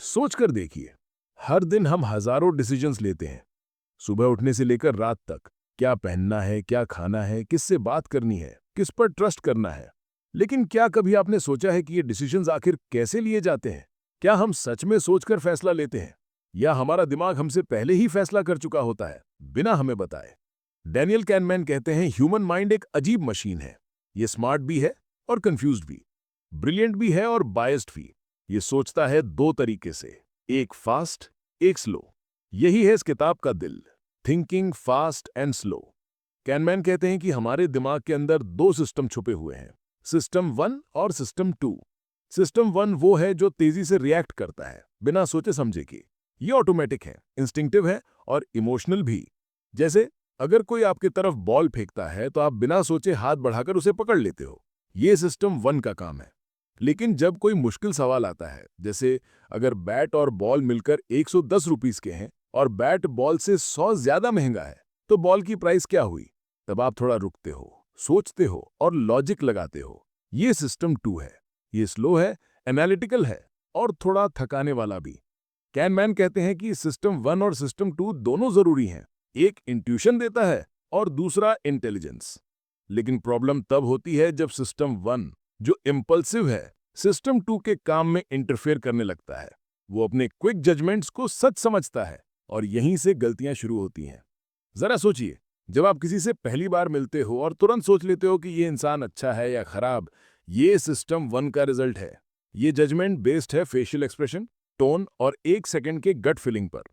सोच कर देखिए, हर दिन हम हजारों डिसीजंस लेते हैं। सुबह उठने से लेकर रात तक, क्या पहनना है, क्या खाना है, किससे बात करनी है, किस पर ट्रस्ट करना है। लेकिन क्या कभी आपने सोचा है कि ये डिसीजंस आखिर कैसे लिए जाते हैं? क्या हम सच में सोचकर फैसला लेते हैं, या हमारा दिमाग हमसे पहले ही फैसला कर चुका होता है, बिना हमें बताए? डैनियल कैनमैन कहते हैं, ह्यूमन माइंड एक अजीब मशीन है। ये स्मार्ट भी है और कंफ्यूज्ड भी, ब्रिलियंट भी है और बायस्ड भी। ये सोचता है दो तरीके से, एक फास्ट, एक स्लो। यही है इस किताब का दिल, thinking fast and slow. Kahneman कहते हैं कि हमारे दिमाग के अंदर दो सिस्टम छुपे हुए हैं, सिस्टम 1 और सिस्टम 2। सिस्टम 1 वो है जो तेजी से रिएक्ट करता है, बिना सोचे समझे कि। ये ऑटोमेटिक है, इंस्टिंक्टिव है और इमोशनल भी। जैसे अगर कोई आपकी तरफ बॉल फेंकता है तो आप बिना सोचे हाथ बढ़ाकर उसे पकड़ लेते हो। ये सिस्टम 1 का काम है। लेकिन जब कोई मुश्किल सवाल आता है, जैसे अगर बैट और बॉल मिलकर 110 रुपीस के हैं और बैट बॉल से 100 ज्यादा महंगा है, तो बॉल की प्राइस क्या हुई? तब आप थोड़ा रुकते हो, सोचते हो और लॉजिक लगाते हो। ये सिस्टम 2 है। ये स्लो है, एनालिटिकल है और थोड़ा थकाने वाला भी। कैनमैन कहते हैं कि सिस्टम 1 और सिस्टम 2 दोनों जरूरी हैं। एक इंट्यूशन देता है और दूसरा इंटेलिजेंस। लेकिन प्रॉब्लम तब होती है जब सिस्टम 1, जो इम्पल्सिव है, सिस्टम 2 के काम में इंटरफेयर करने लगता है। वो अपने क्विक जजमेंट्स को सच समझता है और यहीं से गलतियां शुरू होती हैं। जरा सोचिए, जब आप किसी से पहली बार मिलते हो और तुरंत सोच लेते हो कि ये इंसान अच्छा है या खराब, ये सिस्टम 1 का रिजल्ट है। ये जजमेंट बेस्ड है फेशियल एक्सप्रेशन, टोन और 1 सेकंड के गट फीलिंग पर।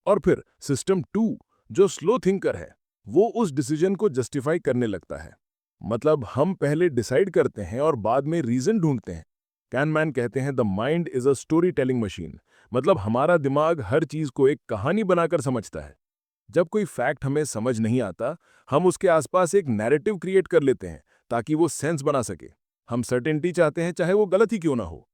और फिर सिस्टम 2, जो स्लो थिंकर है, वो उस डिसीजन को जस्टिफाई करने लगता है। मतलब हम पहले डिसाइड करते हैं और बाद में रीजन ढूंढते हैं। कैनमैन कहते हैं, the mind is a story telling machine. मतलब हमारा दिमाग हर चीज को एक कहानी बनाकर समझता है। जब कोई फैक्ट हमें समझ नहीं आता, हम उसके आसपास एक नैरेटिव क्रिएट कर लेते हैं ताकि वो सेंस बना सके। हम सर्टेनिटी चाहते हैं, चाहे वो गलत ही क्यों ना हो।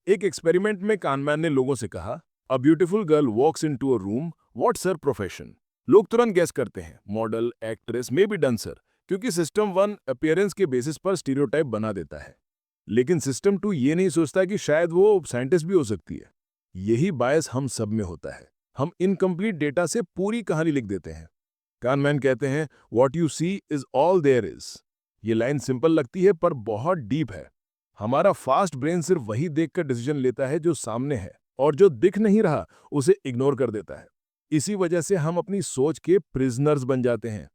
एक एक्सपेरिमेंट में कानमैन ने लोगों से कहा, a beautiful girl walks into a room, what's her profession? लोग तुरंत गैस करते हैं, model, actress, may be dancer, क्योंकि सिस्टम 1 अपीयरेंस के बेसिस पर स्टीरियोटाइप बना देता है। लेकिन सिस्टम 2 ये नहीं सोचता कि शायद वो साइंटिस्ट भी हो सकती है। यही बायस हम सब में होता है। हम इनकम्प्लीट डेटा से पूरी कहानी लिख देते हैं। कानमैन कहते हैं, what you see is all there is. ये लाइन सिंपल लगती है पर बहुत डीप है। हमारा फास्ट ब्रेन सिर्फ वही देखकर डिसीजन लेता है जो सामने है, और जो दिख नहीं रहा उसे इग्नोर कर देता है। इसी वजह से हम अपनी सोच के प्रिजनर्स बन जाते हैं।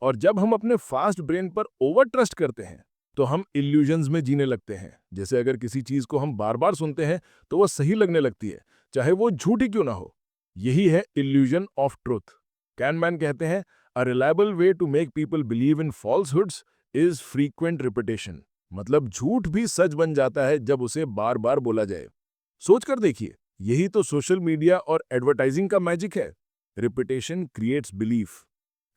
और जब हम अपने फास्ट ब्रेन पर ओवर ट्रस्ट करते हैं, तो हम इल्यूजन्स में जीने लगते हैं। जैसे अगर किसी चीज को हम बार बार सुनते हैं तो वह सही लगने लगती है, चाहे वो झूठी क्यों ना हो। यही है इल्यूजन ऑफ ट्रुथ। कैनमैन कहते हैं, a reliable way to make people believe in falsehoods is frequent repetition. मतलब झूठ भी सच बन जाता है जब उसे बार बार बोला जाए। सोच कर देखिए, यही तो सोशल मीडिया और एडवर्टाइजिंग का मैजिक है। Repetition creates belief.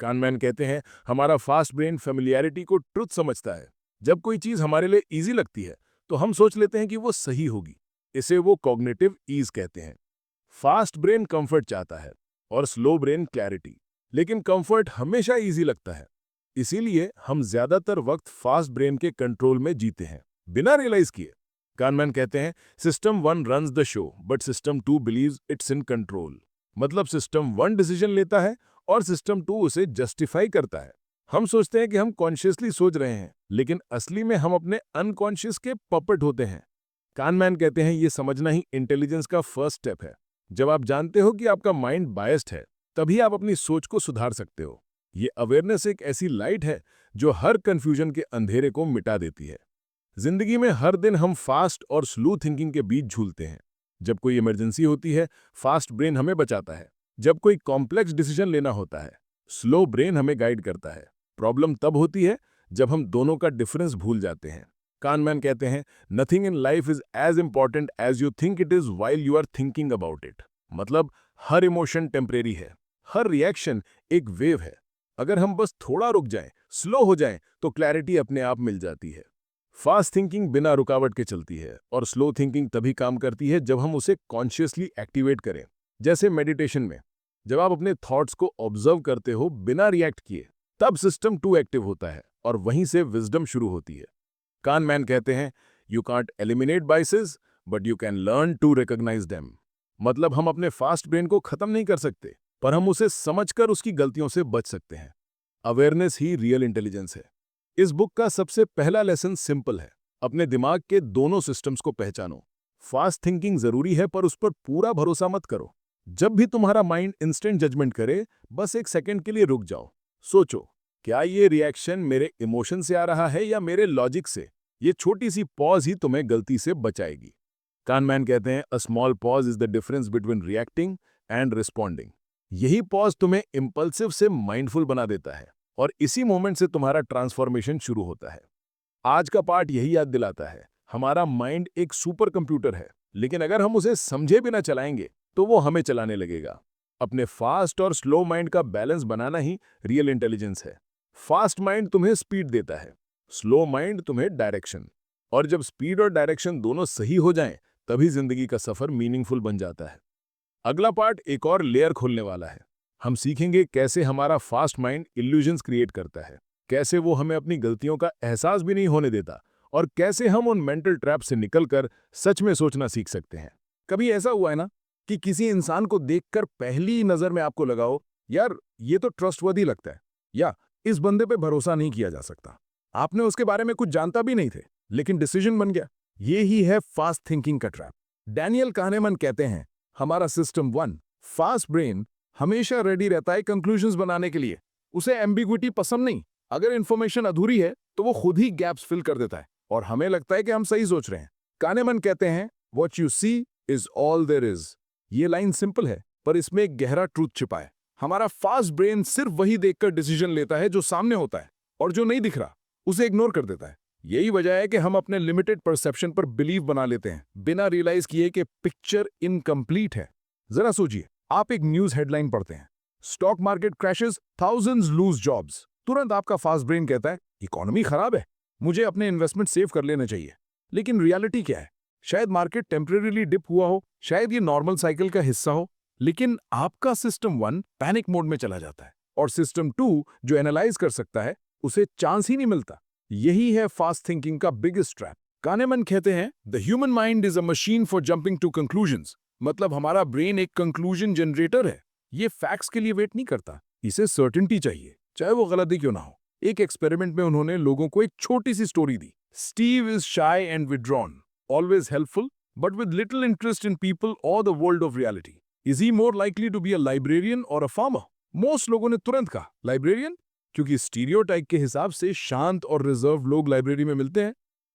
कानमैन कहते हैं, हमारा फास्ट ब्रेन फेमिलियरिटी को ट्रुथ समझता है। जब कोई चीज हमारे लिए इजी लगती है तो हम सोच लेते हैं कि वो सही होगी। इसे वो कॉग्निटिव ईज कहते हैं। फास्ट ब्रेन कंफर्ट चाहता है और स्लो ब्रेन क्लैरिटी। लेकिन कंफर्ट हमेशा इजी लगता है, इसीलिए हम ज्यादातर वक्त फास्ट ब्रेन के कंट्रोल में जीते हैं, बिना रियलाइज किए। कानमैन कहते हैं, system 1 runs the show but system 2 believes it's in control. मतलब सिस्टम 1 डिसीजन लेता है और सिस्टम 2 उसे जस्टिफाई करता है। हम सोचते हैं कि हम कॉन्शियसली सोच रहे हैं, लेकिन असली में हम अपने अनकॉन्शियस के पपेट होते हैं। कानमैन कहते हैं, ये समझना ही इंटेलिजेंस का फर्स्ट स्टेप है। जब आप जानते हो कि आपका माइंड बायस्ड है, तभी आप अपनी सोच को सुधार सकते हो। ये अवेयरनेस एक ऐसी लाइट है जो हर कंफ्यूजन के अंधेरे को मिटा देती है। जिंदगी में हर दिन हम फास्ट और स्लो थिंकिंग के बीच झूलते हैं। जब कोई इमरजेंसी होती है, फास्ट ब्रेन हमें बचाता है। जब कोई कॉम्प्लेक्स डिसीजन लेना होता है, स्लो ब्रेन हमें गाइड करता है। प्रॉब्लम तब होती है जब हम दोनों का डिफरेंस भूल जाते हैं। कानमैन कहते हैं, nothing in life is as important as you think it is while you are thinking about it. मतलब हर इमोशन टेम्परेरी है, हर रिएक्शन एक वेव है। अगर हम बस थोड़ा रुक जाएं, स्लो हो जाएं, तो क्लैरिटी अपने आप मिल जाती है। फास्ट थिंकिंग बिना रुकावट के चलती है और स्लो थिंकिंग तभी काम करती है जब हम उसे कॉन्शियसली एक्टिवेट करें। जैसे मेडिटेशन में, जब आप अपने थॉट्स को ऑब्जर्व करते हो बिना रिएक्ट किए, तब सिस्टम 2 एक्टिव होता है और वहीं से विजडम शुरू होती है। कानमैन कहते हैं, you can't eliminate biases but you can learn to recognize them. मतलब हम अपने फास्ट ब्रेन को खत्म नहीं कर सकते, पर हम उसे समझकर उसकी गलतियों से बच सकते हैं। अवेयरनेस ही रियल इंटेलिजेंस है। इस बुक का सबसे पहला लेसन सिंपल है। अपने दिमाग के दोनों सिस्टम्स को पहचानो। फास्ट थिंकिंग जरूरी है, पर उस पर पूरा भरोसा मत करो। जब भी तुम्हारा माइंड इंस्टेंट जजमेंट करे, बस एक सेकंड के लिए रुक जाओ। सोचो, क्या ये रिएक्शन मेरे इमोशन से आ रहा है या मेरे लॉजिक से? ये छोटी सी पॉज ही तुम्हें गलती से बचाएगी। कानमैन कहते हैं, a small pause is the difference between reacting and responding. यही पॉज तुम्हें इम्पल्सिव से माइंडफुल बना देता है, और इसी मोमेंट से तुम्हारा ट्रांसफॉर्मेशन शुरू होता है। आज का पार्ट यही याद दिलाता है, हमारा माइंड एक सुपर कंप्यूटर है, लेकिन अगर हम उसे समझे बिना चलाएंगे तो वो हमें चलाने लगेगा। अपने फास्ट और स्लो माइंड का बैलेंस बनाना ही रियल इंटेलिजेंस है। फास्ट माइंड तुम्हें स्पीड देता है, स्लो माइंड तुम्हें डायरेक्शन। और जब स्पीड और डायरेक्शन दोनों सही हो जाएं, तभी जिंदगी का सफर मीनिंगफुल बन जाता है। अगला पार्ट एक और लेयर खोलने वाला है। हम सीखेंगे कैसे हमारा फास्ट माइंड इल्यूजन्स क्रिएट करता है, कैसे वो हमें अपनी गलतियों का एहसास भी नहीं होने देता, और कैसे हम उन मेंटल ट्रैप से निकलकर सच में सोचना सीख सकते हैं। कभी ऐसा हुआ है ना कि किसी इंसान को देखकर पहली नजर में आपको लगाओ, यार ये तो ट्रस्टवर्दी लगता है, या इस बंदे पे भरोसा नहीं किया जा सकता। आपने उसके बारे में कुछ जानता भी नहीं थे, लेकिन डिसीजन बन गया। ये ही है फास्ट थिंकिंग का ट्रैप। डैनियल kahneman कहते हैं, हमारा सिस्टम 1 फास्ट ब्रेन हमेशा रेडी रहता है कंक्लूजन्स बनाने के लिए। उसे एम्बिग्विटी पसंद नहीं। अगर इंफॉर्मेशन अधूरी है तो वो खुद ही गैप्स फिल कर देता है, और हमें लगता है कि हम सही सोच रहे हैं। kahneman कहते हैं, what you see is all there is. ये लाइन सिंपल है, पर इसमें एक गहरा ट्रूथ छिपा है। हमारा फास्ट ब्रेन सिर्फ वही देखकर डिसीजन लेता है जो सामने होता है, और जो नहीं दिख रहा उसे इग्नोर कर देता है। यही वजह है कि हम अपने लिमिटेड परसेप्शन पर बिलीव बना लेते हैं, बिना रियलाइज किए कि पिक्चर इनकम्प्लीट है। जरा सोचिए, आप एक न्यूज हेडलाइन पढ़ते हैं, stock market crashes, thousands lose jobs. तुरंत आपका फास्ट ब्रेन कहता है, इकोनॉमी खराब है, मुझे अपने इन्वेस्टमेंट सेव कर लेने चाहिए। लेकिन रियलिटी क्या है? शायद मार्केट टेम्परेरीली डिप हुआ हो, शायद ये नॉर्मल साइकिल का हिस्सा हो, लेकिन आपका सिस्टम 1 पैनिक मोड में चला जाता है, और सिस्टम 2 जो एनालाइज कर सकता है, उसे चांस ही नहीं मिलता। यही है फास्ट थिंकिंग का बिगेस्ट ट्रैप। kahneman कहते हैं, the human mind is a machine for jumping to conclusions. मतलब हमारा ब्रेन एक कंक्लूजन जनरेटर है। ये फैक्ट्स के लिए वेट नहीं करता, इसे सर्टेनिटी चाहिए, चाहे वो गलत ही क्यों ना हो। एक एक्सपेरिमेंट में उन्होंने लोगों को एक छोटी सी स्टोरी दी। Steve is shy and withdrawn, always helpful, but with little interest in people और the world of reality. Is he more likely to be a librarian और अ फार्मर? मोस्ट लोगों ने तुरंत कहा लाइब्रेरियन, क्योंकि स्टीरियोटाइप के हिसाब से शांत और रिजर्व लोग लाइब्रेरी में मिलते हैं।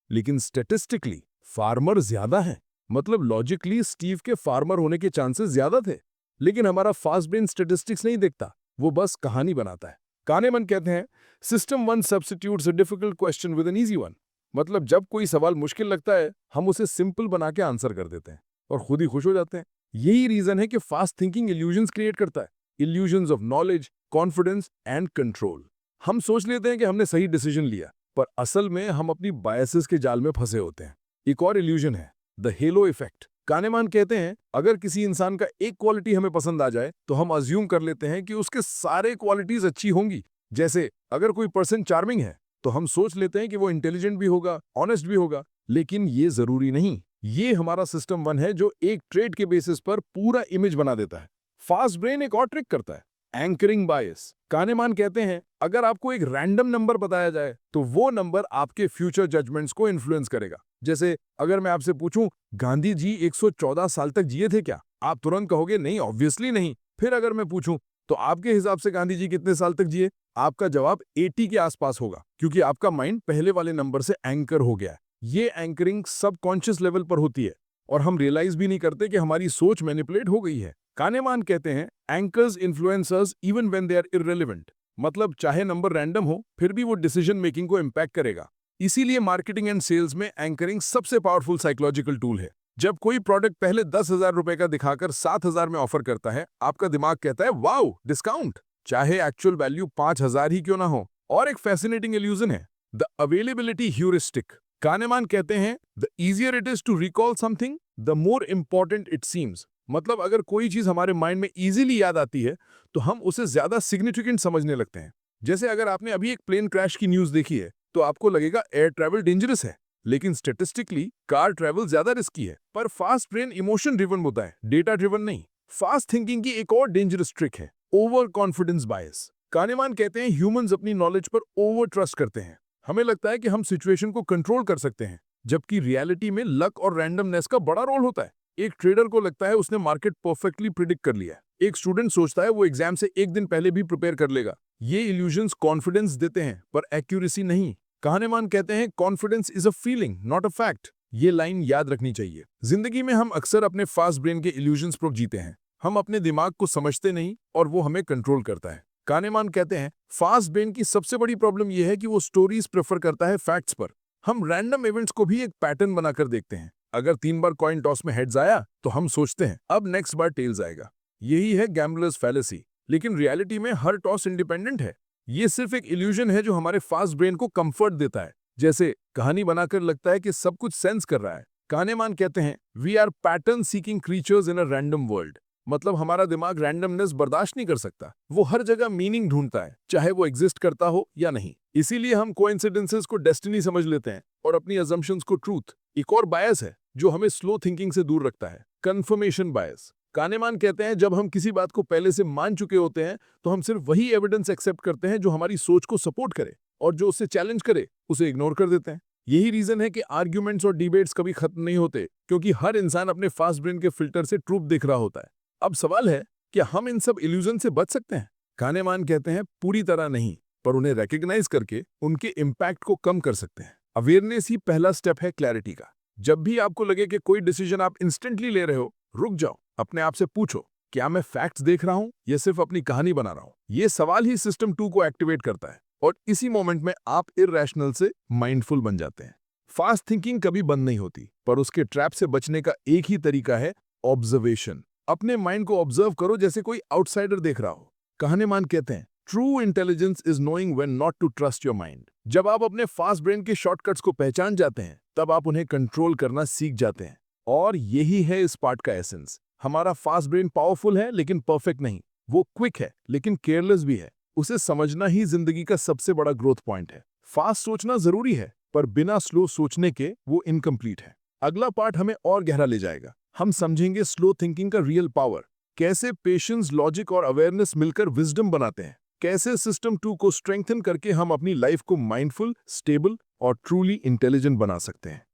लेकिन स्टैटिस्टिकली फार्मर ज्यादा हैं। मतलब लॉजिकली स्टीव के फार्मर होने के चांसेस ज्यादा थे। लेकिन हमारा फास्ट ब्रेन स्टैटिस्टिक्स नहीं देखता, वो बस कहानी बनाता है। kahneman कहते हैं, system 1 substitutes a difficult question with an easy one. मतलब जब कोई सवाल मुश्किल लगता है, हम उसे सिंपल बना के आंसर कर देते हैं, और खुद ही खुश हो जाते हैं। यही रीजन है कि फास्ट थिंकिंग इल्यूजन्स क्रिएट करता है। Illusions of knowledge, confidence and control. हम सोच लेते हैं कि हमने सही डिसीजन लिया, पर असल में हम अपनी बायसेस के जाल में फंसे होते हैं। एक और इल्यूजन है, द हेलो इफेक्ट। kahneman कहते हैं, अगर किसी इंसान का एक क्वालिटी हमें पसंद आ जाए तो हम अज्यूम कर लेते हैं कि उसके सारे क्वालिटीज अच्छी होंगी। जैसे अगर कोई पर्सन चार्मिंग है तो हम सोच लेते हैं कि वो इंटेलिजेंट भी होगा, ऑनेस्ट भी होगा, लेकिन ये जरूरी नहीं। ये हमारा सिस्टम 1 है जो एक ट्रेड के बेसिस पर पूरा इमेज बना देता है। फास्ट ब्रेन एक और ट्रिक करता है, एंकरिंग बायस। kahneman कहते हैं, अगर आपको एक रैंडम नंबर बताया जाए तो वो नंबर आपके फ्यूचर जजमेंट्स को इन्फ्लुएंस करेगा। जैसे अगर मैं आपसे पूछूं, गांधी जी 114 साल तक जिए थे क्या? आप तुरंत कहोगे नहीं, ऑब्वियसली नहीं। फिर अगर मैं पूछूं, तो आपके हिसाब से गांधी जी कितने साल तक जिए? आपका जवाब 80 के आसपास होगा, क्योंकि आपका माइंड पहले वाले नंबर से एंकर हो गया है। ये एंकरिंग सबकॉन्शियस लेवल पर होती है, और हम रियलाइज भी नहीं करते कि हमारी सोच मैनिपुलेट हो गई है। kahneman कहते हैं, anchors influence us even when they are irrelevant. मतलब चाहे नंबर रैंडम हो, फिर भी वो डिसीजन मेकिंग को इम्पैक्ट करेगा। इसीलिए मार्केटिंग एंड सेल्स में एंकरिंग सबसे पावरफुल साइकोलॉजिकल टूल है। जब कोई प्रोडक्ट पहले 10,000 रुपए का दिखाकर 7,000 में ऑफर करता है, आपका दिमाग कहता है वाओ डिस्काउंट, चाहे एक्चुअल वैल्यू 5,000 ही क्यों ना हो। और एक फैसिनेटिंग इल्यूजन है, द अवेलेबिलिटी ह्यूरिस्टिक। kahneman कहते हैं, the easier it is to recall something, the more important it seems. मतलब अगर कोई चीज हमारे माइंड में इजीली याद आती है तो हम उसे ज्यादा सिग्निफिकेंट समझने लगते हैं। जैसे अगर आपने अभी एक प्लेन क्रैश की न्यूज देखी है तो आपको लगेगा एयर ट्रैवल डेंजरस है, लेकिन स्टेटिस्टिकली कार ट्रैवल ज्यादा रिस्की है। पर फास्ट ब्रेन इमोशन ड्रिवन होता है, डेटा ड्रिवन नहीं। फास्ट थिंकिंग की एक और डेंजरस ट्रिक है ओवर कॉन्फिडेंस बायस। कानेमान कहते हैं ह्यूमंस अपनी नॉलेज पर ओवर ट्रस्ट करते हैं। हमें लगता है कि हम सिचुएशन को कंट्रोल कर सकते हैं, जबकि रियलिटी में लक और रैंडमनेस का बड़ा रोल होता है। एक ट्रेडर को लगता है उसने मार्केट परफेक्टली प्रिडिक्ट कर लिया है। एक स्टूडेंट सोचता है वो एग्जाम से एक दिन पहले भी प्रिपेयर कर लेगा। ये इल्यूजन्स कॉन्फिडेंस देते हैं पर एक्यूरेसी नहीं। कहनेमान कहते हैं confidence is a feeling not a fact. ये लाइन याद रखनी चाहिए। जिंदगी में हम अक्सर अपने फास्ट ब्रेन के इल्यूजन्स पर जीते हैं। हम अपने दिमाग को समझते नहीं और वो हमें कंट्रोल करता है। कहनेमान कहते हैं फास्ट ब्रेन की सबसे बड़ी प्रॉब्लम यह है कि वो स्टोरीज प्रेफर करता है फैक्ट्स पर। हम रैंडम इवेंट्स को भी एक पैटर्न बनाकर देखते हैं। अगर 3 बार कॉइन टॉस में हेड्स आया तो हम सोचते हैं अब नेक्स्ट बार टेल्स आएगा। यही है गैम्बलर्स फैलेसी। लेकिन रियलिटी में हर टॉस इंडिपेंडेंट है। ये सिर्फ एक इल्यूजन है जो हमारे फास्ट ब्रेन को कंफर्ट देता है, जैसे कहानी बनाकर लगता है कि सब कुछ सेंस कर रहा है। कहनेमान कहते हैं we are pattern seeking creatures in a random world. मतलब हमारा दिमाग रैंडमनेस बर्दाश्त नहीं कर सकता। वो हर जगह मीनिंग ढूंढता है, चाहे वो एग्जिस्ट करता हो या नहीं। इसीलिए हम कोइंसिडेंसेस को डेस्टिनी समझ लेते हैं और अपनी अजम्पशंस को ट्रूथ। एक और बायस है जो हमें स्लो थिंकिंग से दूर रखता है, कंफर्मेशन बायस। कहनेमान कहते हैं जब हम किसी बात को पहले से मान चुके होते हैं तो हम सिर्फ वही एविडेंस एक्सेप्ट करते हैं जो हमारी सोच को सपोर्ट करे, और जो उससे चैलेंज करे उसे इग्नोर कर देते हैं। यही रीजन है कि आर्ग्यूमेंट्स और डिबेट्स कभी खत्म नहीं होते, क्योंकि हर इंसान अपने फास्ट ब्रेन के फिल्टर से ट्रूथ देख रहा होता है। अब सवाल है कि हम इन सब इल्यूजन से बच सकते हैं। कहनेमान कहते हैं पूरी तरह नहीं, पर उन्हें रिकॉग्नाइज करके उनके इम्पैक्ट को कम कर सकते हैं। अवेयरनेस ही पहला स्टेप है क्लैरिटी का। जब भी आपको लगे कि कोई डिसीजन आप इंस्टेंटली ले रहे हो, रुक जाओ, अपने आप से पूछो क्या मैं फैक्ट्स देख रहा हूं या सिर्फ अपनी कहानी बना रहा हूं। ये सवाल ही सिस्टम 2 को एक्टिवेट करता है और इसी मोमेंट में आप इरैशनल से माइंडफुल बन जाते हैं। फास्ट थिंकिंग कभी बंद नहीं होती, पर उसके ट्रैप से बचने का एक ही तरीका है ऑब्जर्वेशन। अपने माइंड को ऑब्जर्व करो जैसे कोई आउटसाइडर देख रहा हो। कहनेमान कहते हैं true intelligence is knowing when not to trust your mind. जब आप अपने फास्ट ब्रेन के शॉर्टकट्स को पहचान जाते हैं तब आप उन्हें कंट्रोल करना सीख जाते हैं। और यही है इस पार्ट का एसेंस। हमारा फास्ट ब्रेन पावरफुल है लेकिन परफेक्ट नहीं। वो क्विक है लेकिन केयरलेस भी है। उसे समझना ही जिंदगी का सबसे बड़ा ग्रोथ पॉइंट है। फास्ट सोचना जरूरी है, पर बिना स्लो सोचने के वो इनकम्प्लीट है। अगला पार्ट हमें और गहरा ले जाएगा। हम समझेंगे स्लो थिंकिंग का रियल पावर, कैसे पेशेंस, लॉजिक और अवेयरनेस मिलकर विजडम बनाते हैं, कैसे सिस्टम 2 को स्ट्रेंथन करके हम अपनी लाइफ को माइंडफुल, स्टेबल और ट्रूली इंटेलिजेंट बना सकते हैं।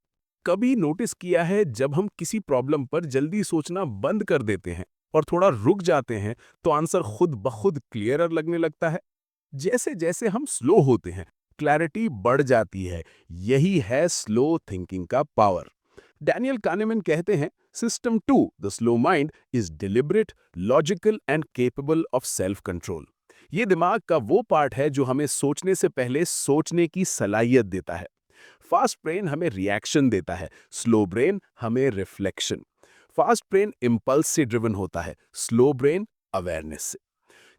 कभी नोटिस किया है जब हम किसी प्रॉब्लम पर जल्दी सोचना बंद कर देते हैं और थोड़ा रुक जाते हैं तो आंसर खुद ब खुद क्लियरर लगने लगता है। जैसे जैसे हम स्लो होते हैं क्लैरिटी बढ़ जाती है। यही है स्लो थिंकिंग का पावर। डैनियल कानेमैन कहते हैं system 2 the slow mind is deliberate, logical and capable of self control. ये दिमाग का वो पार्ट है जो हमें सोचने से पहले सोचने की सलाहियत देता है। फास्ट ब्रेन हमें रिएक्शन देता है, स्लो ब्रेन हमें रिफ्लेक्शन। फास्ट ब्रेन इंपल्स से ड्रिवन होता है, स्लो ब्रेन अवेयरनेस से।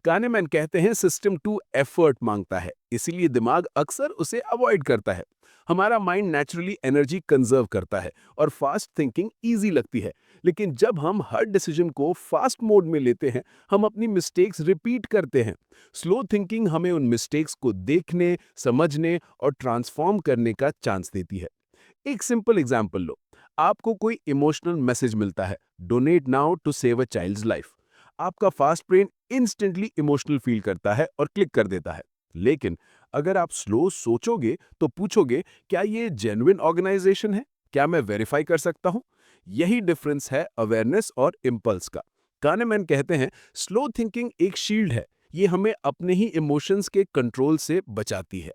कहनेमैन कहते हैं सिस्टम 2 एफर्ट मांगता है, इसीलिए दिमाग अक्सर उसे अवॉइड करता है। हमारा माइंड नेचुरली एनर्जी कंजर्व करता है और फास्ट थिंकिंग इजी लगती है। लेकिन जब हम हर डिसीजन को फास्ट मोड में लेते हैं हम अपनी मिस्टेक्स रिपीट करते हैं। स्लो थिंकिंग हमें उन मिस्टेक्स को देखने, समझने और ट्रांसफॉर्म करने का चांस देती है। एक सिंपल एग्जांपल लो। आपको कोई इमोशनल मैसेज मिलता है, donate now to save a child's life. आपका fast brain instantly emotional feel करता है और क्लिक कर देता है। लेकिन अगर आप स्लो सोचोगे तो पूछोगे क्या ये जेन्युइन ऑर्गेनाइजेशन है, क्या मैं वेरीफाई कर सकता हूं। यही डिफरेंस है अवेयरनेस और इम्पल्स का। kahneman कहते हैं स्लो थिंकिंग एक शील्ड है, ये हमें अपने ही इमोशंस के कंट्रोल से बचाती है।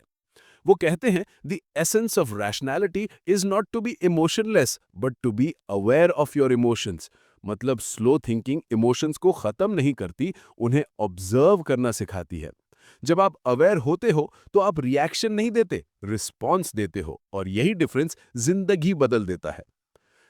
वो कहते हैं the essence of rationality is not to be emotionless but to be aware of your emotions. मतलब स्लो थिंकिंग इमोशंस को खत्म नहीं करती, उन्हें ऑब्जर्व करना सिखाती है। जब आप अवेयर होते हो तो आप रिएक्शन नहीं देते, रिस्पॉन्स देते हो, और यही डिफरेंस जिंदगी बदल देता है।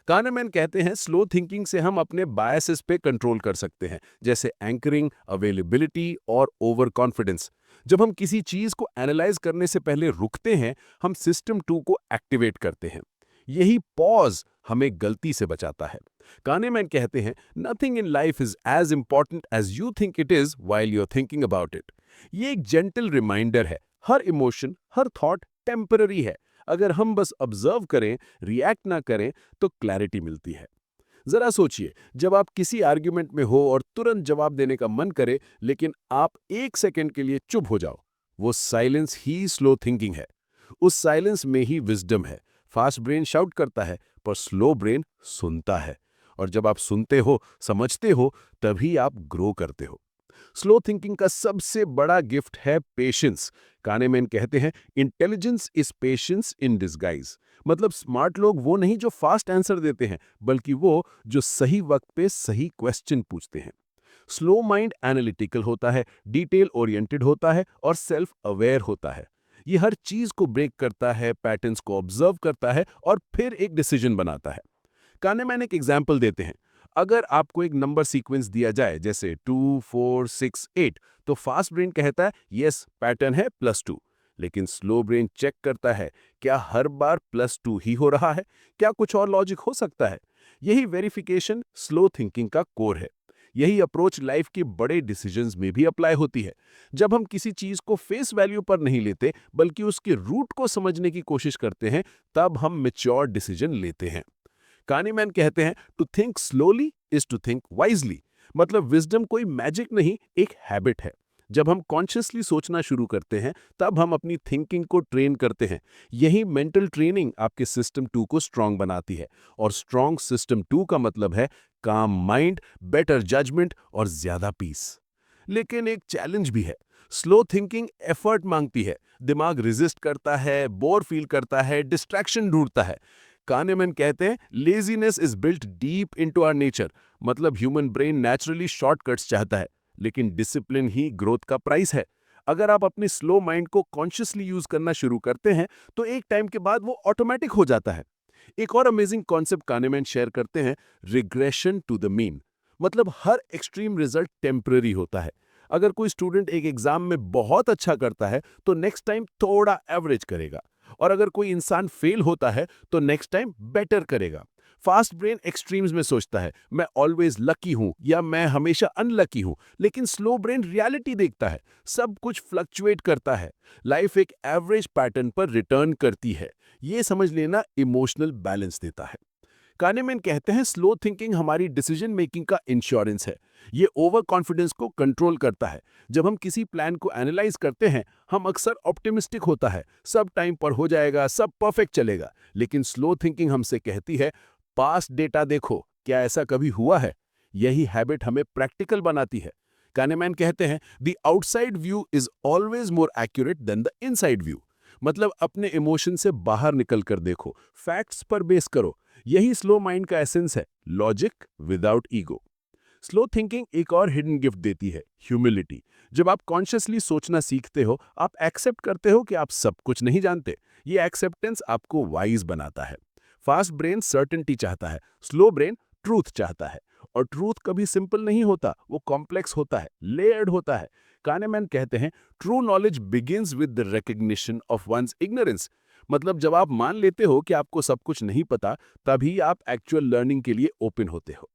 kahneman कहते हैं स्लो थिंकिंग से हम अपने बायसेस पे कंट्रोल कर सकते हैं, जैसे एंकरिंग, अवेलेबिलिटी और ओवर कॉन्फिडेंस। जब हम किसी चीज को एनालाइज करने से पहले रुकते हैं हम सिस्टम 2 को एक्टिवेट करते हैं। यही पॉज हमें गलती से बचाता है। kahneman कहते हैं nothing in life is as important as you think it is while you are thinking about it. ये एक जेंटल रिमाइंडर है, हर इमोशन, हर थॉट टेम्पररी है। अगर हम बस ऑब्जर्व करें, रिएक्ट ना करें, तो क्लैरिटी मिलती है। जरा सोचिए, जब आप किसी आर्ग्यूमेंट में हो और तुरंत जवाब देने का मन करे, लेकिन आप एक सेकंड के लिए चुप हो जाओ, वो साइलेंस ही स्लो थिंकिंग है। उस साइलेंस में ही विजडम है। फास्ट ब्रेन शाउट करता है, पर स्लो ब्रेन सुनता है। और जब आप सुनते हो, समझते हो, तभी आप ग्रो करते हो। स्लो थिंकिंग का सबसे बड़ा गिफ्ट है पेशेंस। कानेमैन कहते हैं, intelligence is patience in disguise. मतलब स्मार्ट लोग वो नहीं जो फास्ट आंसर देते हैं, बल्कि वो जो सही वक्त पे सही क्वेश्चन पूछते हैं। स्लो माइंड एनालिटिकल होता है, डिटेल ओरिएंटेड होता है और सेल्फ अवेयर होता है। ये हर चीज को ब्रेक करता है, पैटर्न्स को ऑब्जर्व करता है और फिर एक डिसीजन बनाता है। कानेमैन एक एग्जाम्पल देते हैं। अगर आपको एक नंबर सीक्वेंस दिया जाए, जैसे 2 4 6 8, तो फास्ट ब्रेन कहता है यस, पैटर्न है +2। लेकिन स्लो ब्रेन चेक करता है, क्या हर बार +2 ही हो रहा है, क्या कुछ और लॉजिक हो सकता है। यही वेरिफिकेशन स्लो थिंकिंग का कोर है। यही अप्रोच लाइफ के बड़े डिसीजंस में भी अप्लाई होती है। जब हम किसी चीज को फेस वैल्यू पर नहीं लेते, बल्कि उसके रूट को समझने की कोशिश करते हैं, तब हम मैच्योर डिसीजन लेते हैं। कानीमैन कहते हैं, to think slowly is to think wisely. मतलब विजडम कोई मैजिक नहीं, एक हैबिट है। जब हम कॉन्शियसली सोचना शुरू करते हैं, तब हम अपनी थिंकिंग को ट्रेन करते हैं। यही मेंटल ट्रेनिंग आपके सिस्टम 2 को स्ट्रांग बनाती है। और स्ट्रांग सिस्टम 2 का मतलब है काम माइंड, बेटर जजमेंट और ज्यादा पीस। लेकिन एक चैलेंज भी है। स्लो थिंकिंग एफर्ट मांगती है। दिमाग रेजिस्ट करता है, बोर फील करता है, डिस्ट्रैक्शन ढूंढता है। कानेमैन कहते हैं, laziness is built deep into our nature. मतलब ह्यूमन ब्रेन नेचुरली शॉर्टकट्स चाहता है, लेकिन डिसिप्लिन ही ग्रोथ का प्राइस है। अगर आप अपनी स्लो माइंड को कॉन्शियसली यूज करना शुरू करते हैं, तो एक टाइम के बाद वो ऑटोमेटिक हो जाता है। एक और अमेजिंग कॉन्सेप्ट कानेमैन शेयर करते हैं, रिग्रेशन टू द मीन। मतलब हर एक्सट्रीम रिजल्ट टेम्पररी होता है। अगर कोई स्टूडेंट एक एग्जाम में बहुत अच्छा करता है, तो नेक्स्ट टाइम थोड़ा एवरेज करेगा। और अगर कोई इंसान फेल होता है, तो नेक्स्ट टाइम बेटर करेगा। फास्ट ब्रेन एक्सट्रीम्स में सोचता है, मैं ऑलवेज लकी हूं या मैं हमेशा अनलकी हूं। लेकिन स्लो ब्रेन रियलिटी देखता है, सब कुछ फ्लक्चुएट करता है। लाइफ एक एवरेज पैटर्न पर रिटर्न करती है। ये समझ लेना इमोशनल बैलेंस देता है। कानेमैन कहते हैं, स्लो थिंकिंग हमारी डिसीजन मेकिंग का इंश्योरेंस है। ये ओवर कॉन्फिडेंस को कंट्रोल करता है। जब हम किसी प्लान को एनालाइज करते हैं, हम अक्सर ऑप्टिमिस्टिक होता है, सब टाइम पर हो जाएगा, सब परफेक्ट चलेगा। लेकिन स्लो थिंकिंग हमसे कहती है, पास्ट डेटा देखो, क्या ऐसा कभी हुआ है। यही हैबिट हमें प्रैक्टिकल बनाती है। कानेमैन कहते हैं, the outside view is always more accurate then the inside view. मतलब अपने इमोशन से बाहर निकल कर देखो, फैक्ट्स पर बेस करो। यही स्लो माइंड का एसेंस है, logic without ego. Slow thinking एक और हिडन गिफ्ट देती है, ह्यूमिलिटी। जब आप कॉन्शियसली सोचना सीखते हो, आप एक्सेप्ट करते हो कि आप सब कुछ नहीं जानते। ये एक्सेप्टेंस आपको वाइज बनाता है। फास्ट ब्रेन सर्टेनिटी चाहता है, स्लो ब्रेन ट्रूथ चाहता है। और ट्रूथ कभी सिंपल नहीं होता, वो कॉम्प्लेक्स होता है, लेयर्ड होता है। कानेमैन कहते हैं, true knowledge begins with the recognition of one's ignorance. मतलब जब आप मान लेते हो कि आपको सब कुछ नहीं पता, तभी आप एक्चुअल लर्निंग के लिए ओपन होते हो।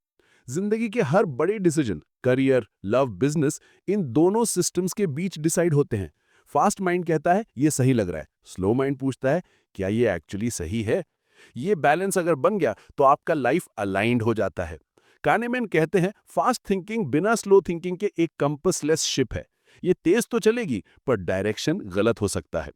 जिंदगी के हर बड़े डिसीजन, करियर, लव, बिजनेस, इन दोनों सिस्टम्स के बीच डिसाइड होते हैं। फास्ट माइंड कहता है ये सही लग रहा है, स्लो माइंड पूछता है क्या ये एक्चुअली सही है। ये बैलेंस अगर बन गया, तो आपका लाइफ अलाइंड हो जाता है। कानेमैन कहते हैं, फास्ट थिंकिंग बिना स्लो थिंकिंग के एक कंपसलेस शिप है। ये तेज तो चलेगी, पर डायरेक्शन गलत हो सकता है।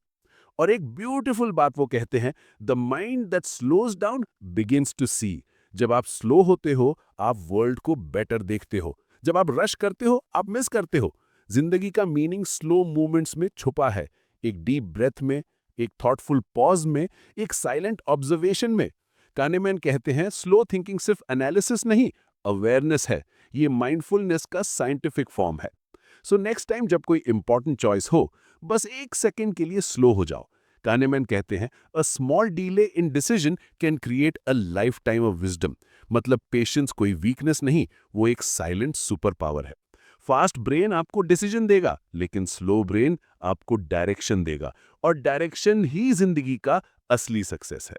और एक ब्यूटीफुल बात वो कहते हैं, the mind that slows down begins to see. जब आप स्लो होते हो, आप वर्ल्ड को बेटर देखते हो। जब आप रश करते हो, आप मिस करते हो। जिंदगी का मीनिंग स्लो मूवमेंट्स में छुपा है, एक डीप ब्रेथ में, एक थॉटफुल पॉज में, एक साइलेंट ऑब्जर्वेशन में। कानेमैन कहते हैं, स्लो थिंकिंग सिर्फ एनालिसिस नहीं, अवेयरनेस है। ये माइंडफुलनेस का साइंटिफिक फॉर्म है। सो नेक्स्ट टाइम जब कोई इंपॉर्टेंट चॉइस हो, बस एक सेकंड के लिए स्लो हो जाओ। कानेमैन कहते हैं, a small delay in decision can create a life time of wisdom. मतलब पेशेंस कोई वीकनेस नहीं, वो एक साइलेंट सुपर पावर है। फास्ट ब्रेन आपको डिसीजन देगा, लेकिन स्लो ब्रेन आपको डायरेक्शन देगा। और डायरेक्शन ही जिंदगी का असली सक्सेस है।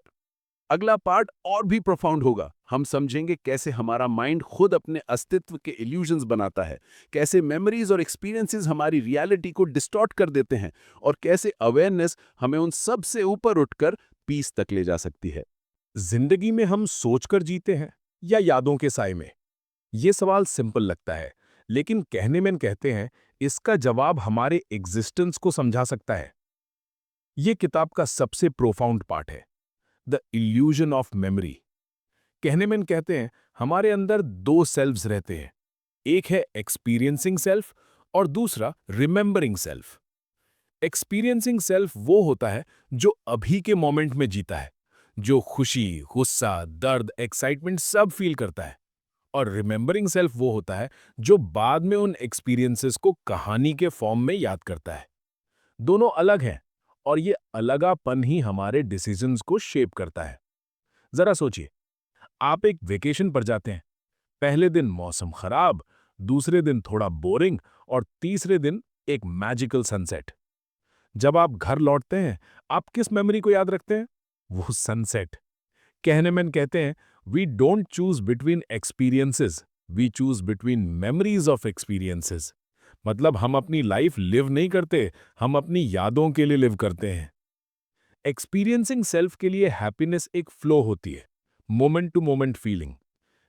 अगला पार्ट और भी प्रोफाउंड होगा। हम समझेंगे कैसे हमारा माइंड खुद अपने अस्तित्व के इल्यूजन्स बनाता है, कैसे मेमोरीज और एक्सपीरियंसेस हमारी रियलिटी को डिस्टॉर्ट कर देते हैं, और कैसे अवेयरनेस हमें उन सब से ऊपर उठकर पीस तक ले जा सकती है। जिंदगी में हम सोचकर जीते हैं या यादों के साए में? ये सवाल सिंपल लगता है, लेकिन कहनेमैन कहते हैं इसका जवाब हमारे एग्जिस्टेंस को समझा सकता है। ये किताब का सबसे प्रोफाउंड पार्ट है, द इल्यूजन ऑफ मेमोरी। कहनेमैन कहते हैं हमारे अंदर दो सेल्फ्स रहते हैं, एक है एक्सपीरियंसिंग सेल्फ और दूसरा रिमेंबरिंग सेल्फ। एक्सपीरियंसिंग सेल्फ वो होता है जो अभी के मोमेंट में जीता है, जो खुशी, गुस्सा, दर्द, एक्साइटमेंट सब फील करता है। और रिमेंबरिंग सेल्फ वो होता है जो बाद में उन एक्सपीरियंसेस को कहानी के फॉर्म में याद करता है। दोनों अलग हैं और ये अलगापन ही हमारे डिसीजंस को शेप करता है। जरा सोचिए, आप एक वेकेशन पर जाते हैं। पहले दिन मौसम खराब, दूसरे दिन थोड़ा बोरिंग और तीसरे दिन एक मैजिकल सनसेट। जब आप घर लौटते हैं, आप किस मेमोरी को याद रखते हैं? वो सनसेट। कहनेमैन कहते हैं we don't choose between experiences, we choose between memories of experiences. मतलब हम अपनी लाइफ लिव नहीं करते, हम अपनी यादों के लिए लिव करते हैं। एक्सपीरियंसिंग सेल्फ के लिए हैप्पीनेस एक फ्लो होती है, मोमेंट टू मोमेंट फीलिंग।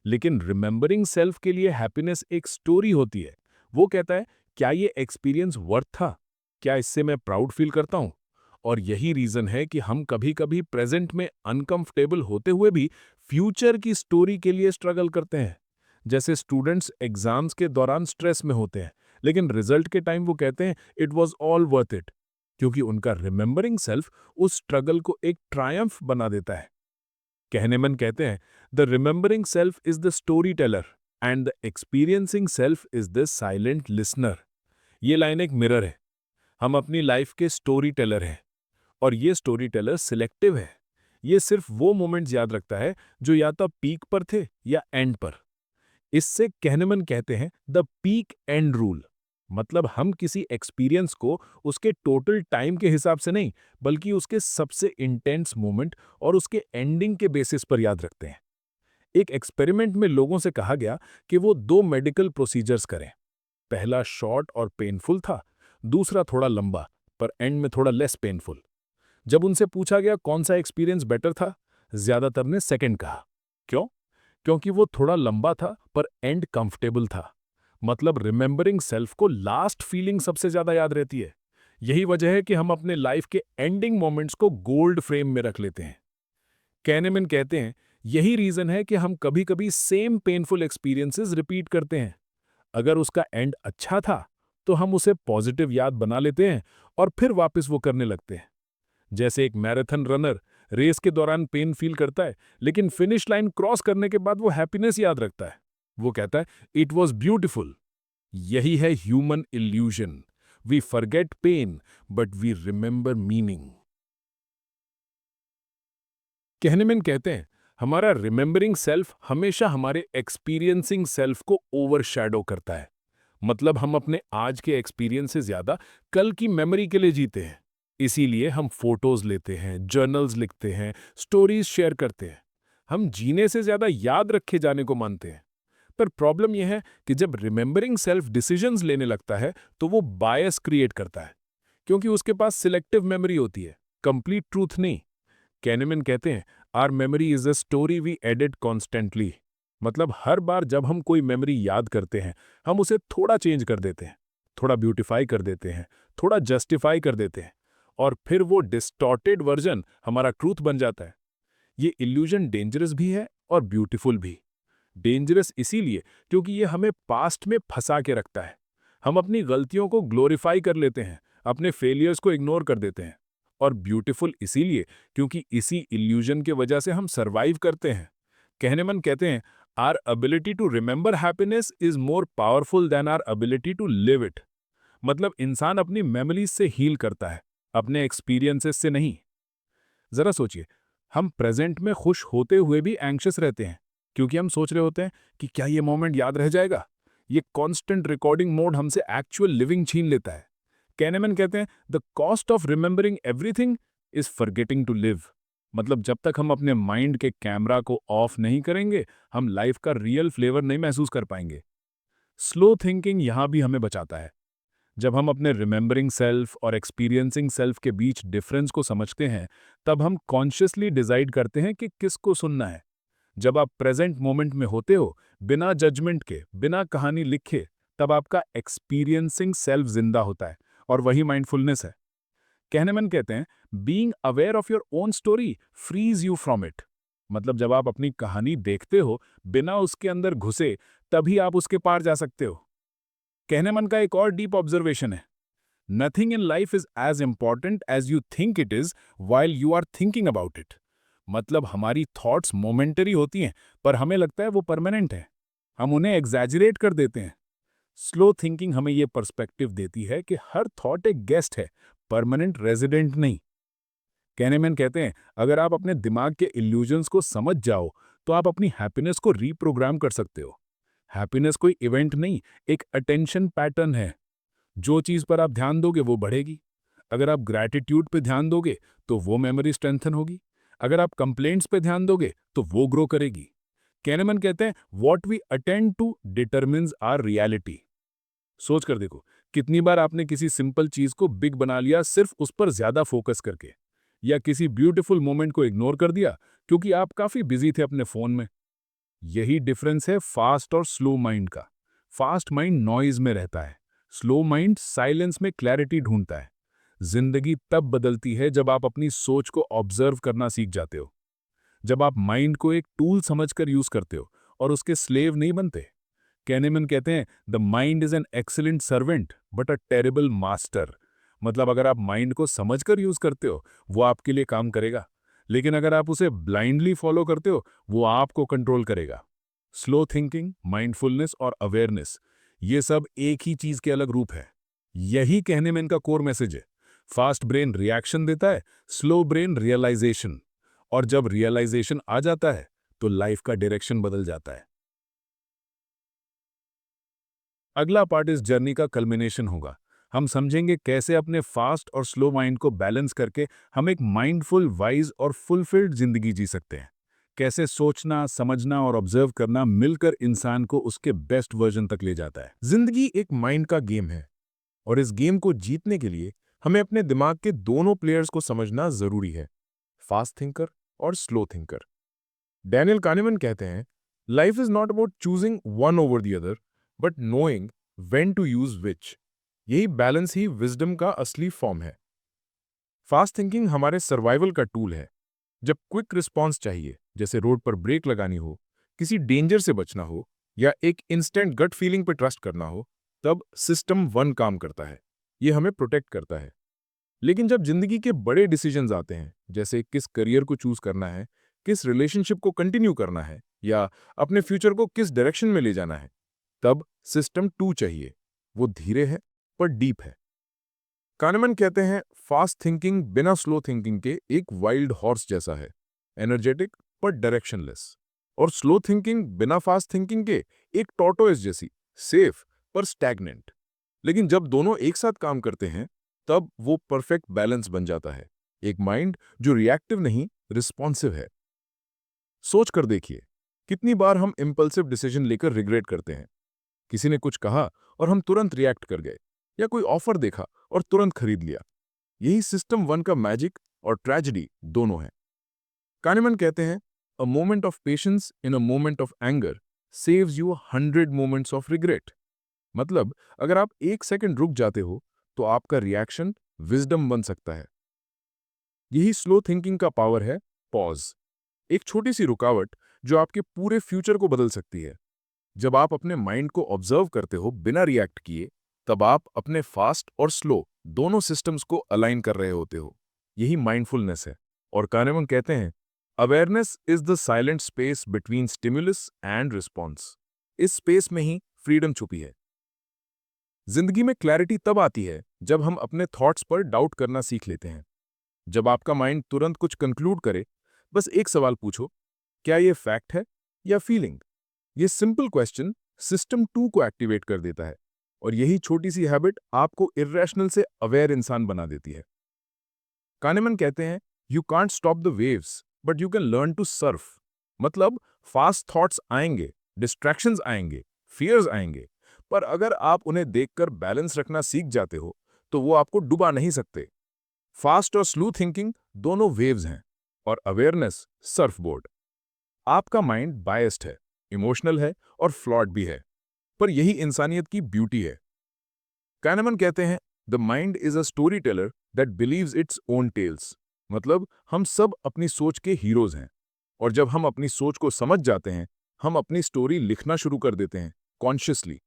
लेकिन रिमेंबरिंग सेल्फ के लिए हैप्पीनेस एक स्टोरी होती है। वो कहता है क्या ये एक्सपीरियंस वर्थ था, क्या इससे मैं प्राउड फील करता हूं? और यही रीजन है कि हम कभी-कभी प्रेजेंट में अनकंफर्टेबल होते हुए भी फ्यूचर की स्टोरी के लिए स्ट्रगल करते हैं। जैसे स्टूडेंट्स एग्जाम्स के दौरान स्ट्रेस में होते हैं, लेकिन रिजल्ट के टाइम वो कहते हैं it was all worth it, क्योंकि उनका रिमेंबरिंग सेल्फ उस स्ट्रगल को एक ट्रायम्फ बना देता है। कहनेमैन कहते हैं the remembering self is the story teller and the experiencing self is the silent listener. ये लाइन एक मिरर है। हम अपनी लाइफ के स्टोरी टेलर हैं और ये स्टोरी टेलर सिलेक्टिव है। ये सिर्फ वो मोमेंट्स याद रखता है जो या तो पीक पर थे या एंड पर। इससे कहनेमैन कहते हैं द पीक एंड रूल। मतलब हम किसी एक्सपीरियंस को उसके टोटल टाइम के हिसाब से नहीं, बल्कि उसके सबसे इंटेंस मोमेंट और उसके एंडिंग के बेसिस पर याद रखते हैं। एक एक्सपेरिमेंट में लोगों से कहा गया कि वो दो मेडिकल प्रोसीजर्स करें। पहला शॉर्ट और पेनफुल था, दूसरा थोड़ा लंबा पर एंड में थोड़ा लेस पेनफुल। जब उनसे पूछा गया कौन सा एक्सपीरियंस बेटर था, ज्यादातर ने सेकंड कहा। क्यों? क्योंकि वो थोड़ा लंबा था पर एंड कंफर्टेबल था। मतलब रिमेंबरिंग सेल्फ को लास्ट फीलिंग सबसे ज्यादा याद रहती है। यही वजह है कि हम अपने लाइफ के एंडिंग मोमेंट्स को गोल्ड फ्रेम में रख लेते हैं। कहनेमैन कहते हैं यही रीजन है कि हम कभी कभी सेम पेनफुल एक्सपीरियंसेस रिपीट करते हैं। अगर उसका एंड अच्छा था तो हम उसे पॉजिटिव याद बना लेते हैं और फिर वापस वो करने लगते हैं। जैसे एक मैराथन रनर रेस के दौरान पेन फील करता है, लेकिन फिनिश लाइन क्रॉस करने के बाद वो हैप्पीनेस याद रखता है। वो कहता है इट वॉज ब्यूटिफुल। यही है human illusion. We forget pain but we remember meaning. Kahneman कहते हैं हमारा रिमेंबरिंग सेल्फ हमेशा हमारे एक्सपीरियंसिंग सेल्फ को ओवरशैडो करता है। मतलब हम अपने आज के एक्सपीरियंस से ज्यादा कल की मेमोरी के लिए जीते हैं। इसीलिए हम फोटोज लेते हैं, जर्नल्स लिखते हैं, स्टोरीज शेयर करते हैं। हम जीने से ज्यादा याद रखे जाने को मानते हैं। पर प्रॉब्लम यह है कि जब रिमेंबरिंग सेल्फ डिसीजंस लेने लगता है तो वो बायस क्रिएट करता है, क्योंकि उसके पास सिलेक्टिव मेमोरी होती है, कंप्लीट ट्रूथ नहीं। कहनेमैन कहते हैं our memory is a story we edit constantly. मतलब हर बार जब हम कोई मेमोरी याद करते हैं, हम उसे थोड़ा चेंज कर देते हैं, थोड़ा ब्यूटिफाई कर देते हैं, थोड़ा जस्टिफाई कर देते हैं, और फिर वो डिस्टॉर्टेड वर्जन हमारा ट्रूथ बन जाता है। ये इल्यूजन डेंजरस भी है और ब्यूटीफुल भी। डेंजरस इसीलिए क्योंकि ये हमें पास्ट में फंसा के रखता है। हम अपनी गलतियों को ग्लोरीफाई कर लेते हैं, अपने फेलियर्स को इग्नोर कर देते हैं। और ब्यूटीफुल इसीलिए क्योंकि इसी इल्यूजन के वजह से हम सरवाइव करते हैं। कहनेमैन कहते हैं our ability to remember happiness is more powerful than our ability to live it. मतलब इंसान अपनी मेमोरीज से हील करता है, अपने एक्सपीरियंसेस से नहीं। जरा सोचिए, हम प्रेजेंट में खुश होते हुए भी एंग्शियस रहते हैं, क्योंकि हम सोच रहे होते हैं कि क्या ये मोमेंट याद रह जाएगा। ये कांस्टेंट रिकॉर्डिंग मोड हमसे एक्चुअल लिविंग छीन लेता है। कहनेमैन कहते हैं the cost of remembering everything is forgetting to live. मतलब जब तक हम अपने माइंड के कैमरा को ऑफ नहीं करेंगे, हम लाइफ का रियल फ्लेवर नहीं महसूस कर पाएंगे। स्लो थिंकिंग यहां भी हमें बचाता है। जब हम अपने रिमेंबरिंग सेल्फ और एक्सपीरियंसिंग सेल्फ के बीच डिफरेंस को समझते हैं, तब हम कॉन्शियसली डिसाइड करते हैं कि किसको सुनना है। जब आप प्रेजेंट मोमेंट में होते हो, बिना जजमेंट के, बिना कहानी लिखे, तब आपका एक्सपीरियंसिंग सेल्फ जिंदा होता है, और वही माइंडफुलनेस है। कहनेमैन कहते हैं, being aware of your own story frees you from it. मतलब जब आप अपनी कहानी देखते हो बिना उसके अंदर घुसे, तभी आप उसके पार जा सकते हो। कहनेमैन का एक और डीप ऑब्जर्वेशन है, nothing in life is as important as you think it is while you are thinking about it. मतलब हमारी थॉट्स मोमेंटरी होती हैं, पर हमें लगता है वो परमानेंट है। हम उन्हें एग्जैजरेट कर देते हैं। स्लो थिंकिंग हमें ये पर्सपेक्टिव देती है कि हर थॉट एक गेस्ट है, परमानेंट रेजिडेंट नहीं। कहनेमैन कहते हैं, अगर आप अपने दिमाग के इल्यूजन्स को समझ जाओ, तो आप अपनी हैप्पीनेस को रीप्रोग्राम कर सकते हो। हैप्पीनेस कोई इवेंट नहीं, एक अटेंशन पैटर्न है। जो चीज़ पर आप ध्यान दोगे वो बढ़ेगी। अगर आप ग्रैटिट्यूड पे ध्यान दोगे तो वो मेमोरी स्ट्रेंथन होगी। अगर आप कंप्लेंट्स पे ध्यान दोगे तो वो ग्रो करेगी। कैनेमन कहते हैं, what we attend to determines our reality. सोच कर देखो, कितनी बार आपने किसी सिंपल चीज को बिग बना लिया सिर्फ उस पर ज्यादा फोकस करके, या किसी ब्यूटीफुल मोमेंट को इग्नोर कर दिया क्योंकि आप काफी बिजी थे अपने फोन में। यही डिफरेंस है फास्ट और स्लो माइंड का। फास्ट माइंड नॉइज में रहता है, स्लो माइंड साइलेंस में क्लैरिटी ढूंढता है। जिंदगी तब बदलती है जब आप अपनी सोच को ऑब्जर्व करना सीख जाते हो, जब आप माइंड को एक टूल समझकर यूज करते हो और उसके स्लेव नहीं बनते। कैनेमन कहते हैं, the mind is an excellent servant but a terrible master. मतलब अगर आप माइंड को समझकर यूज करते हो, वो आपके लिए काम करेगा, लेकिन अगर आप उसे ब्लाइंडली फॉलो करते हो, वो आपको कंट्रोल करेगा। स्लो थिंकिंग, माइंडफुलनेस और अवेयरनेस, ये सब एक ही चीज के अलग रूप है। यही कहनेमैन का कोर मैसेज है। फास्ट ब्रेन रिएक्शन देता है, स्लो ब्रेन रियलाइजेशन। और जब रियलाइजेशन आ जाता है तो लाइफ का डायरेक्शन बदल जाता है। अगला पार्ट इस जर्नी का कल्मिनेशन होगा। हम समझेंगे कैसे अपने फास्ट और स्लो माइंड को बैलेंस करके हम एक माइंडफुल, वाइज और फुलफिल्ड जिंदगी जी सकते हैं। कैसे सोचना, समझना और ऑब्जर्व करना मिलकर इंसान को उसके बेस्ट वर्जन तक ले जाता है। जिंदगी एक माइंड का गेम है, और इस गेम को जीतने के लिए हमें अपने दिमाग के दोनों प्लेयर्स को समझना जरूरी है, फास्ट थिंकर और स्लो थिंकर। डैनियल कानेमन कहते हैं, life is not about choosing one over the other, but knowing when to use which. यही बैलेंस ही विजडम का असली फॉर्म है। फास्ट थिंकिंग हमारे सर्वाइवल का टूल है। जब क्विक रिस्पॉन्स चाहिए, जैसे रोड पर ब्रेक लगानी हो, किसी डेंजर से बचना हो, या एक इंस्टेंट गट फीलिंग पर ट्रस्ट करना हो, तब सिस्टम वन काम करता है। ये हमें प्रोटेक्ट करता है। लेकिन जब जिंदगी के बड़े डिसीजंस आते हैं, जैसे किस करियर को चूज करना है, किस रिलेशनशिप को कंटिन्यू करना है, या अपने फ्यूचर को किस डायरेक्शन में ले जाना है, तब सिस्टम टू चाहिए। वो धीरे है पर डीप है। कानेमन कहते हैं, फास्ट थिंकिंग बिना स्लो थिंकिंग के एक वाइल्ड हॉर्स जैसा है, एनर्जेटिक पर डायरेक्शनलेस। और स्लो थिंकिंग बिना फास्ट थिंकिंग के एक टॉर्टोइस जैसी, सेफ पर स्टैग्नेंट। लेकिन जब दोनों एक साथ काम करते हैं, तब वो परफेक्ट बैलेंस बन जाता है। एक माइंड जो रिएक्टिव नहीं, रिस्पॉन्सिव है। सोच कर देखिए, कितनी बार हम इम्पल्सिव डिसीजन लेकर रिग्रेट करते हैं। किसी ने कुछ कहा और हम तुरंत रिएक्ट कर गए, या कोई ऑफर देखा और तुरंत खरीद लिया। यही सिस्टम वन का मैजिक और ट्रेजेडी दोनों है। कानेमन कहते हैं, a moment of patience in a moment of anger saves you 100 moments of regret. मतलब अगर आप एक सेकंड रुक जाते हो, तो आपका रिएक्शन विजडम बन सकता है। यही स्लो थिंकिंग का पावर है, पॉज। एक छोटी सी रुकावट जो आपके पूरे फ्यूचर को बदल सकती है। जब आप अपने माइंड को ऑब्जर्व करते हो बिना रिएक्ट किए, तब आप अपने फास्ट और स्लो दोनों सिस्टम्स को अलाइन कर रहे होते हो। यही माइंडफुलनेस है। और कानेमन कहते हैं, awareness is the silent space between stimulus and response. इस स्पेस में ही फ्रीडम छुपी है। जिंदगी में क्लैरिटी तब आती है जब हम अपने थॉट्स पर डाउट करना सीख लेते हैं। जब आपका माइंड तुरंत कुछ कंक्लूड करे, बस एक सवाल पूछो, क्या ये फैक्ट है या फीलिंग? ये सिंपल क्वेश्चन सिस्टम टू को एक्टिवेट कर देता है, और यही छोटी सी हैबिट आपको इर्रेशनल से अवेयर इंसान बना देती है। कानेमन कहते हैं, you can't stop the waves but you can learn to surf. मतलब फास्ट थॉट्स आएंगे, डिस्ट्रैक्शंस आएंगे, फियर्स आएंगे, पर अगर आप उन्हें देखकर बैलेंस रखना सीख जाते हो तो वो आपको डुबा नहीं सकते। फास्ट और स्लो थिंकिंग दोनों वेव्स हैं और अवेयरनेस सर्फबोर्ड। आपका माइंड बायस्ड है, इमोशनल है और फ्लॉड भी है, पर यही इंसानियत की ब्यूटी है। कैनमन कहते हैं the mind is a storyteller that believes its own tales. मतलब हम सब अपनी सोच के हीरोज हैं, और जब हम अपनी सोच को समझ जाते हैं हम अपनी स्टोरी लिखना शुरू कर देते हैं कॉन्शियसली।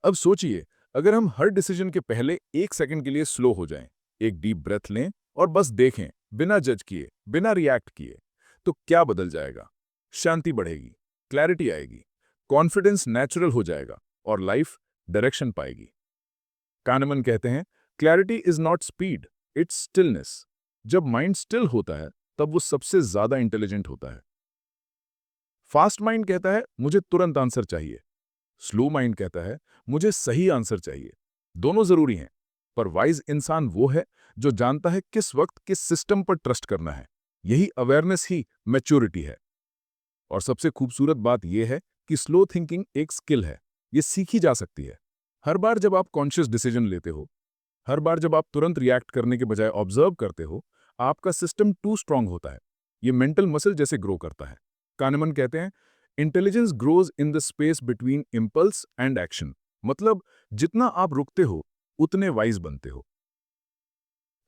अब सोचिए, अगर हम हर डिसीजन के पहले 1 सेकंड के लिए स्लो हो जाएं, एक डीप ब्रेथ लें और बस देखें, बिना जज किए, बिना रिएक्ट किए, तो क्या बदल जाएगा? शांति बढ़ेगी, क्लैरिटी आएगी, कॉन्फिडेंस नेचुरल हो जाएगा और लाइफ डायरेक्शन पाएगी। कानमन कहते हैं clarity is not speed, it's stillness. जब माइंड स्टिल होता है तब वो सबसे ज्यादा इंटेलिजेंट होता है। फास्ट माइंड कहता है मुझे तुरंत आंसर चाहिए, स्लो माइंड कहता है मुझे सही आंसर चाहिए। दोनों जरूरी हैं, पर वाइज इंसान वो है जो जानता है किस वक्त किस सिस्टम पर ट्रस्ट करना है। यही अवेयरनेस ही मैच्योरिटी है। और सबसे खूबसूरत बात यह है कि स्लो थिंकिंग एक स्किल है, ये सीखी जा सकती है। हर बार जब आप कॉन्शियस डिसीजन लेते हो, हर बार जब आप तुरंत रिएक्ट करने के बजाय ऑब्जर्व करते हो, आपका सिस्टम टू स्ट्रांग होता है। ये मेंटल मसल जैसे ग्रो करता है। कानमन कहते हैं intelligence grows in the space between impulse and action. मतलब जितना आप रुकते हो उतने वाइज बनते हो।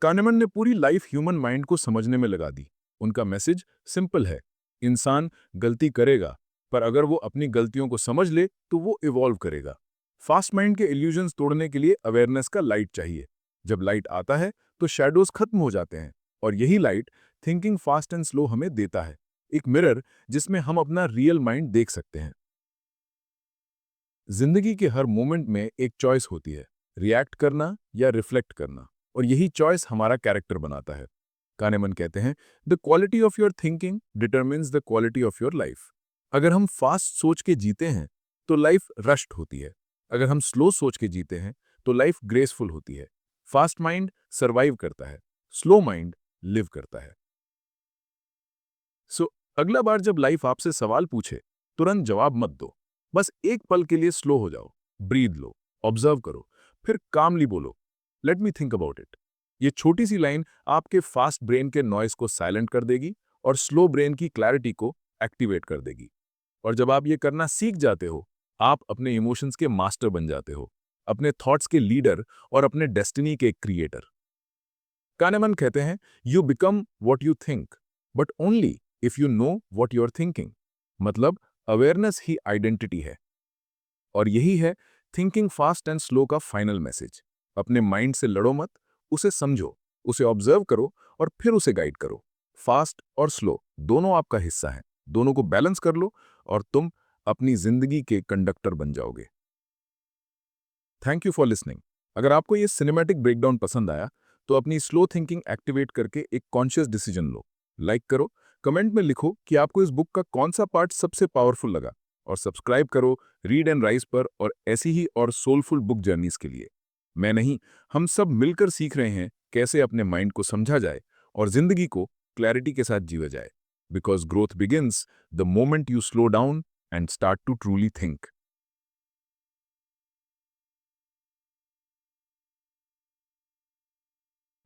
कानमन ने पूरी लाइफ ह्यूमन माइंड को समझने में लगा दी। उनका मैसेज सिंपल है, इंसान गलती करेगा, पर अगर वो अपनी गलतियों को समझ ले तो वो इवॉल्व करेगा। फास्ट माइंड के इल्यूजन्स तोड़ने के लिए अवेयरनेस का लाइट चाहिए। जब लाइट आता है तो शैडोज खत्म हो जाते हैं, और यही light thinking fast and slow हमें देता है, एक मिरर जिसमें हम अपना रियल माइंड देख सकते हैं। जिंदगी के हर मोमेंट में एक चॉइस होती है, रिएक्ट करना या रिफ्लेक्ट करना, और यही चॉइस हमारा कैरेक्टर बनाता है। कानेमन कहते हैं the quality of your thinking determines the quality of your life. अगर हम फास्ट सोच के जीते हैं तो लाइफ रश्ड होती है, अगर हम स्लो सोच के जीते हैं तो लाइफ ग्रेसफुल होती है। फास्ट माइंड सर्वाइव करता है, स्लो माइंड लिव करता है। सो अगला बार जब लाइफ आपसे सवाल पूछे, तुरंत जवाब मत दो। बस एक पल के लिए स्लो हो जाओ, ब्रीद लो, ऑब्जर्व करो, फिर कामली बोलो, let me think about it. ये छोटी सी लाइन आपके फास्ट ब्रेन के नॉइस को साइलेंट कर देगी और स्लो ब्रेन की क्लैरिटी को एक्टिवेट कर देगी। और जब आप ये करना सीख जाते हो, आप अपने इमोशंस के मास्टर बन जाते हो, अपने थॉट्स के लीडर और अपने डेस्टिनी के क्रिएटर। कानेमन कहते हैं you become what you think, but only if you know what you are thinking. मतलब अवेयरनेस ही आइडेंटिटी है। और यही है थिंकिंग फास्ट एंड स्लो का फाइनल मैसेज। अपने माइंड से लड़ो मत, उसे समझो, उसे ऑब्जर्व करो और फिर उसे गाइड करो। फास्ट और स्लो दोनों आपका हिस्सा हैं, दोनों को बैलेंस कर लो और तुम अपनी जिंदगी के कंडक्टर बन जाओगे। Thank you for listening. अगर आपको ये सिनेमैटिक ब्रेकडाउन पसंद आया तो अपनी स्लो थिंकिंग एक्टिवेट करके एक कॉन्शियस डिसीजन लो। लाइक करो, कमेंट में लिखो कि आपको इस बुक का कौन सा पार्ट सबसे पावरफुल लगा, और सब्सक्राइब करो रीड एंड राइज पर और ऐसी ही और सोलफुल बुक जर्नीज के लिए। मैं नहीं, हम सब मिलकर सीख रहे हैं कैसे अपने माइंड को समझा जाए और जिंदगी को क्लैरिटी के साथ जीवा जाए। Because growth begins the moment you slow down and start to truly think.